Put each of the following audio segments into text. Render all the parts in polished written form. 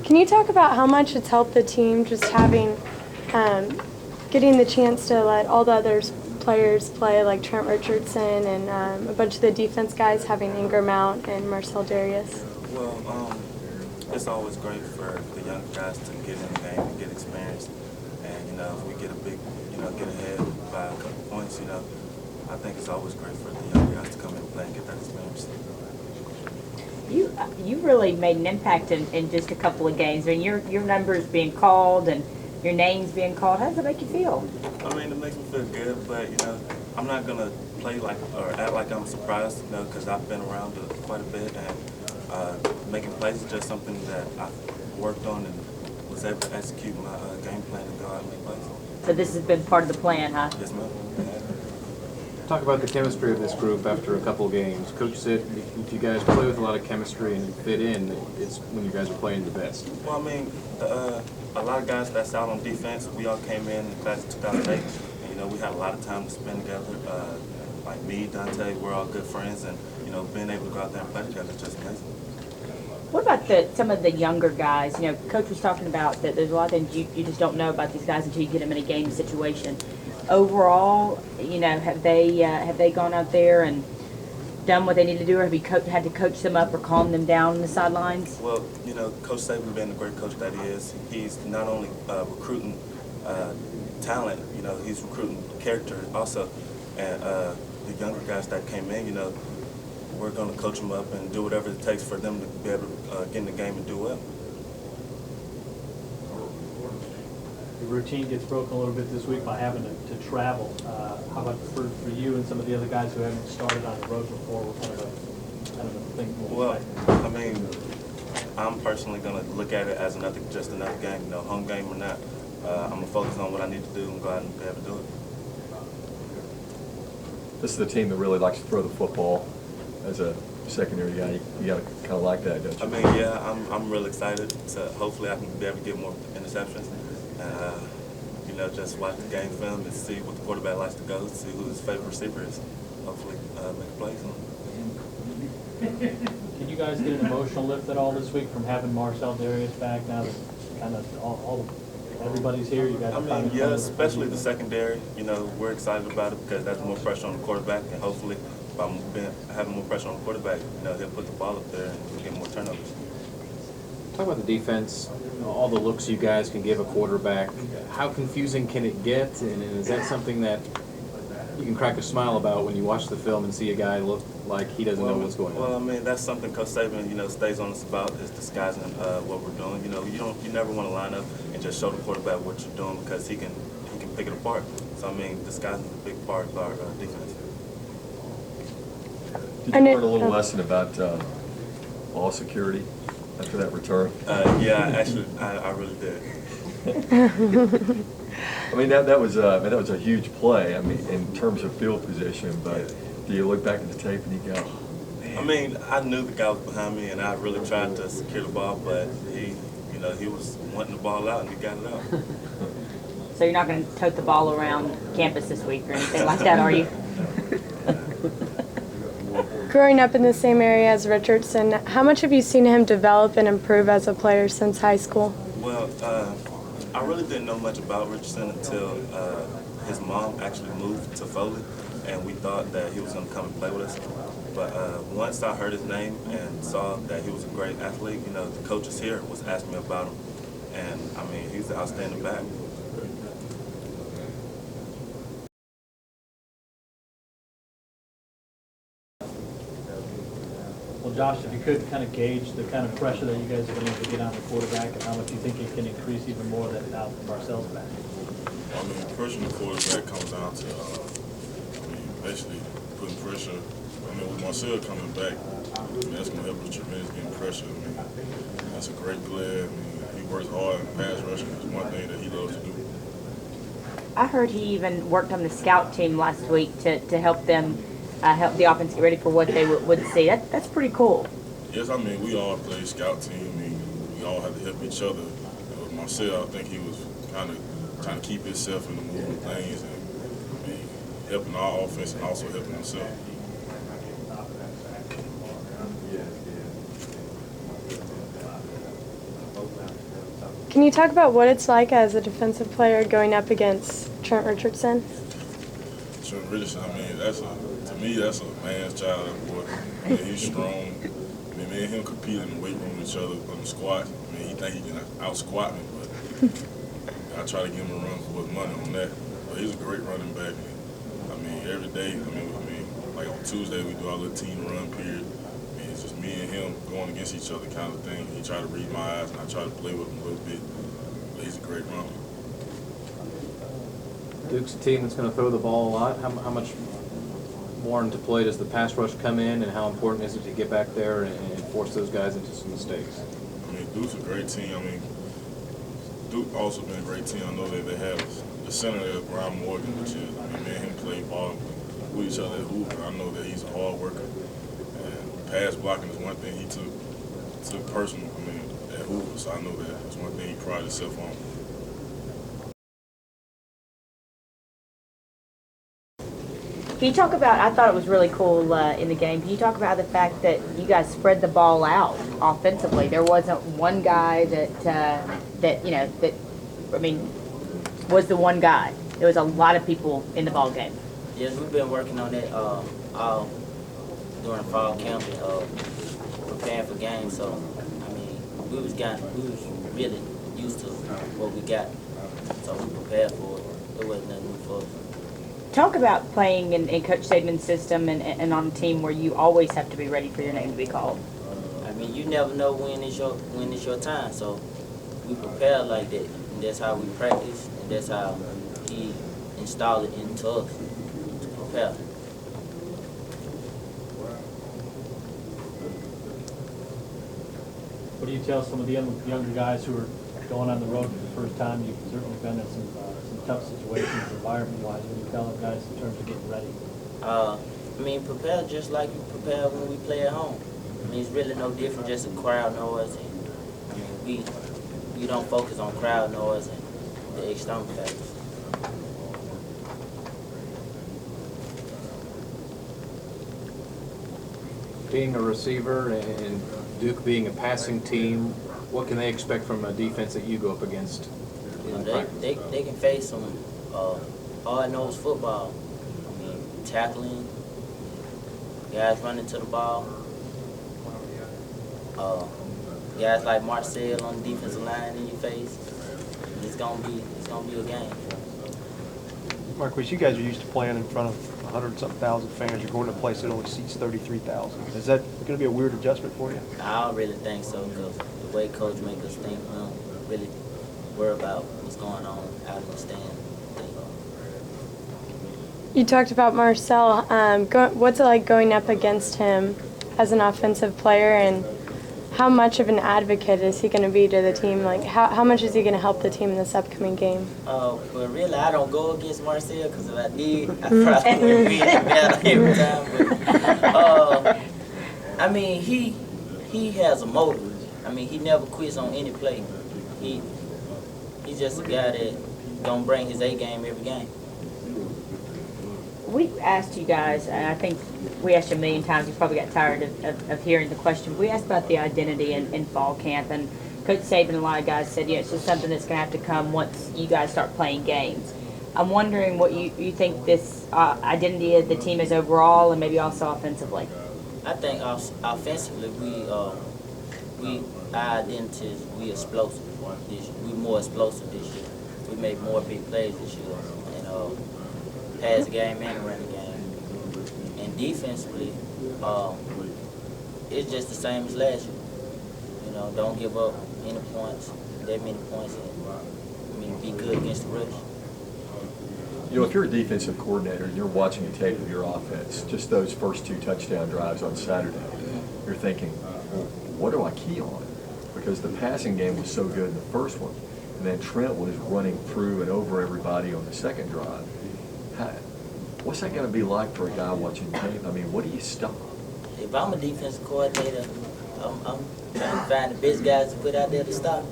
Can you talk about how much it's helped the team just having, getting the chance to let all the other players play, like Trent Richardson and a bunch of the defense guys, having Ingram out and Marcel Darius? Well, it's always great for the young guys to get in the game and get experience. And, if we get a big, get ahead by a couple points, I think it's always great for the young guys to come in and play and get that experience. You really made an impact in just a couple of games. I mean, your numbers being called and your names being called. How does that make you feel? I mean, it makes me feel good, but I'm not gonna play like or act like I'm surprised, because I've been around quite a bit, and making plays is just something that I worked on and was able to execute my game plan and go out and make plays. So this has been part of the plan, huh? Yes, ma'am. Talk about the chemistry of this group after a couple games. Coach said if you guys play with a lot of chemistry and fit in, it's when you guys are playing the best. Well, I mean, a lot of guys that's out on defense, we all came in the class of 2008, and we had a lot of time to spend together. Like me, Dante, we're all good friends, and being able to go out there and play together is just amazing. What about some of the younger guys? Coach was talking about that there's a lot of things you just don't know about these guys until you get them in a game situation. Overall, have they gone out there and done what they need to do, or have you had to coach them up or calm them down on the sidelines? Well, Coach Saban being the great coach that he is, he's not only recruiting talent, he's recruiting character also. And the younger guys that came in, we're going to coach them up and do whatever it takes for them to be able to get in the game and do well. The routine gets broken a little bit this week by having to travel. How about for you and some of the other guys who haven't started on the road before? What kind of a thing? Well, I mean, I'm personally going to look at it as just another game, home game or not. I'm going to focus on what I need to do and go out and be able to do it. This is the team that really likes to throw the football. As a secondary guy, you got to kind of like that, don't you? I mean, yeah, I'm really excited. So hopefully I can be able to get more interceptions. Just watch the game film and see what the quarterback likes to go, see who his favorite receiver is. Hopefully make plays on him. Can you guys get an emotional lift at all this week from having Marcel Darius back now that kind of everybody's here? You guys I mean, yeah, especially the secondary. We're excited about it because that's more pressure on the quarterback, and hopefully by having more pressure on the quarterback, he'll put the ball up there and we'll get more turnovers. Talk about the defense, all the looks you guys can give a quarterback. How confusing can it get, and is that something that you can crack a smile about when you watch the film and see a guy look like he doesn't know what's going on? Well, I mean, that's something Coach Saban, stays on us about, is disguising what we're doing. You never want to line up and just show the quarterback what you're doing because he can pick it apart. So I mean, disguising is a big part of our defense. Did you learn a little lesson about ball security after that return? Yeah, actually, I really did. I mean, that was a huge play. I mean, in terms of field position. But do you look back at the tape and you go, man? I mean, I knew the guy was behind me, and I really tried to secure the ball, but he was wanting the ball out, and he got it out. So you're not going to tote the ball around campus this week or anything like that, are you? Growing up in the same area as Richardson, how much have you seen him develop and improve as a player since high school? Well, I really didn't know much about Richardson until his mom actually moved to Foley, and we thought that he was going to come and play with us. But once I heard his name and saw that he was a great athlete, the coaches here was asking me about him, and I mean, he's an outstanding back. Well, Josh, if you could kind of gauge the kind of pressure that you guys have been able to get on the quarterback and how much you think it can increase even more that now Marcel's back. I mean, the pressure on the quarterback comes down to, basically putting pressure. I mean, with Marcel coming back, that's going to help us tremendous getting pressure. I mean, that's a great player. I mean, he works hard in pass rushing. It's one thing that he loves to do. I heard he even worked on the scout team last week to help them, help the offense get ready for what they would see. That's pretty cool. Yes, I mean, we all play scout team. I mean, we all have to help each other. With Marcel, I think he was kind of trying to keep himself in the mood of things and helping our offense and also helping himself. Can you talk about what it's like as a defensive player going up against Trent Richardson? Trent Richardson, I mean, to me, that's a man's child, that boy. I mean, he's strong. I mean, me and him compete in the weight room with each other on the squat. I mean, he think he can out-squat me, but I try to give him a run for his money on that. But he's a great running back. I mean, every day, like on Tuesday, we do our little team run period. I mean, it's just me and him going against each other kind of thing. He try to read my eyes, and I try to play with him a little bit. But he's a great runner. Duke's a team that's going to throw the ball a lot. How much more into play does the pass rush come in, and how important is it to get back there and force those guys into some mistakes? I mean, Duke's a great team. I mean, Duke also been a great team. I know that they have the center there, Brian Morgan, which is, I mean, me and him play ball with each other at Hoover. I know that he's a hard worker. And pass blocking is one thing he took personal, I mean, at Hoover. So I know that it's one thing he prided himself on. Can you talk about, I thought it was really cool in the game, can you talk about the fact that you guys spread the ball out offensively? There wasn't one guy that was the one guy. There was a lot of people in the ball game. Yes, we've been working on that all during fall camp and preparing for games. So, I mean, we was really used to what we got, so we prepared for it. It wasn't nothing new for us. Talk about playing in Coach Saban's system and on a team where you always have to be ready for your name to be called. I mean, you never know when it's your time, so we prepare like that, and that's how we practice, and that's how he installed it into us to prepare. What do you tell some of the younger guys who are going on the road for the first time? You've certainly been in some tough situations environment-wise. What do you tell them guys in terms of getting ready? I mean, prepare just like you prepare when we play at home. I mean, it's really no different, just a crowd noise. And, I mean, we don't focus on crowd noise and the external factors. Being a receiver and Duke being a passing team, what can they expect from a defense that you go up against? They can face some hard-nosed football. I mean, tackling, guys running to the ball. Guys like Marcel on the defensive line in your face. It's gonna be a game. Marquise, you guys are used to playing in front of 100-something thousand fans. You're going to a place that only seats 33,000. Is that going to be a weird adjustment for you? I don't really think so, because the way Coach makes us think, we don't really worry about what's going on out in the stand. You talked about Marcel. What's it like going up against him as an offensive player, and how much of an advocate is he going to be to the team? Like, how much is he going to help the team in this upcoming game? Well, really, I don't go against Marcel, because if I did, I probably would be in the battle every time. But, I mean, he has a motive. I mean, he never quits on any play. He's just a guy that gonna bring his A game every game. We asked you guys, and I think we asked you a million times, you probably got tired of hearing the question. We asked about the identity in fall camp, and Coach Saban and a lot of guys said, it's just something that's going to have to come once you guys start playing games. I'm wondering what you think this identity of the team is overall, and maybe also offensively. I think offensively, our identity is we explosive. We more explosive this year. We made more big plays this year, and pass game and run the game. And defensively, it's just the same as last year. You know, don't give up any points, that many points, and be good against the rush. You know, if you're a defensive coordinator and you're watching a tape of your offense, just those first 2 touchdown drives on Saturday, you're thinking, well, what do I key on? Because the passing game was so good in the first one, and then Trent was running through and over everybody on the second drive. What's that going to be like for a guy watching tape? I mean, what do you stop? If I'm a defensive coordinator, I'm trying to find the best guys to put out there to stop.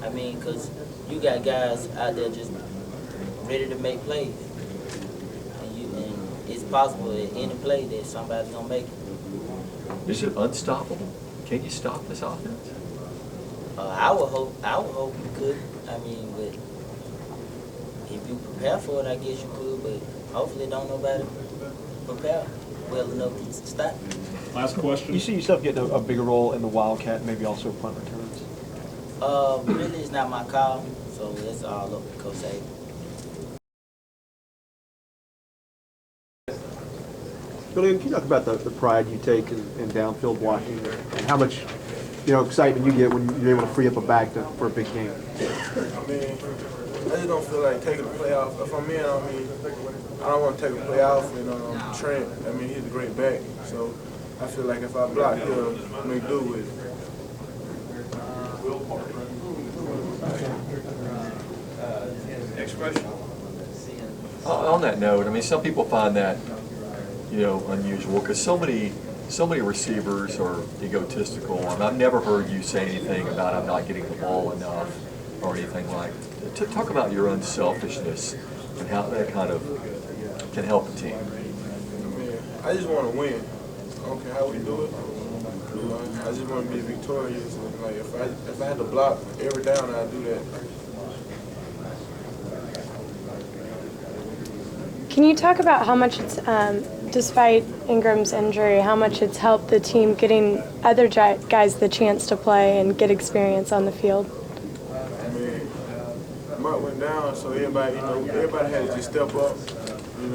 I mean, because you got guys out there just ready to make plays. And it's possible at any play that somebody's going to make it. Is it unstoppable? Can you stop this offense? I would hope you could. I mean, but if you prepare for it, I guess you could. But hopefully, don't nobody prepare well enough to stop. Last question. You see yourself getting a bigger role in the Wildcat, maybe also punt returns? Really, it's not my call, so it's all up to Coach A. Billy, can you talk about the pride you take in downfield blocking and how much, excitement you get when you're able to free up a back for a big game? I mean, I just don't feel like taking a play off. If I'm in, I don't want to take a play off. And Trent, he's a great back. So I feel like if I block, he'll make do with it. Next question. On that note, some people find that, unusual because so many receivers are egotistical, and I've never heard you say anything about I'm not getting the ball enough or anything like that. To talk about your unselfishness and how that kind of can help the team. I just want to win. I don't care how we do it. I just want to be victorious. And like if I had to block every down, I'd do that. Can you talk about how much it's, despite Ingram's injury, how much it's helped the team getting other guys the chance to play and get experience on the field? Mark went down, so everybody had to just step up, and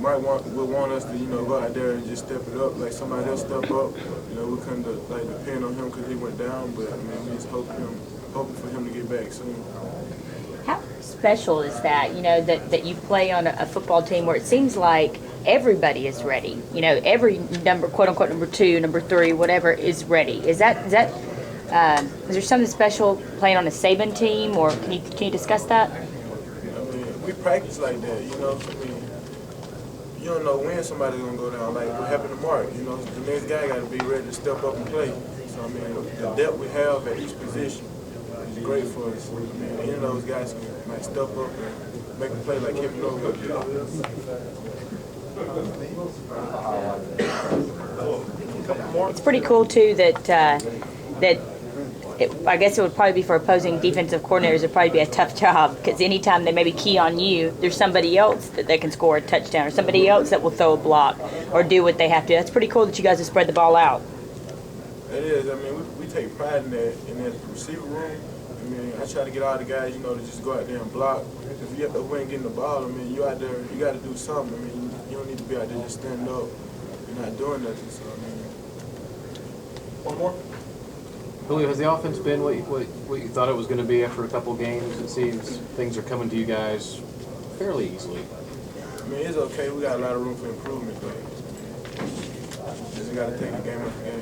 Mark would want us to, go out there and just step it up, like somebody else step up. We couldn't depend on him because he went down, but we just hoping for him to get back soon. How special is that, that you play on a football team where it seems like everybody is ready? Every number, quote unquote, number 2, number 3, whatever is ready. Is there something special playing on a Saban team, or can you discuss that? We practice like that, you don't know when somebody's gonna go down. Like what happened to Mark, the next guy got to be ready to step up and play. So the depth we have at each position is great for us. Any of those guys might step up and make a play like Kevin Lowe did. It's pretty cool too that I guess it would probably be for opposing defensive coordinators. It'd probably be a tough job because anytime they maybe key on you, there's somebody else that they can score a touchdown, or somebody else that will throw a block or do what they have to. That's pretty cool that you guys have spread the ball out. It is. We take pride in that receiver room. I try to get all the guys, to just go out there and block. If we ain't getting the ball, you out there, you got to do something. You don't need to be out there just standing up. You're not doing nothing. So One more. Julio, has the offense been what you thought it was going to be after a couple games? It seems things are coming to you guys fairly easily. It's okay. We got a lot of room for improvement, but just got to take the game after game.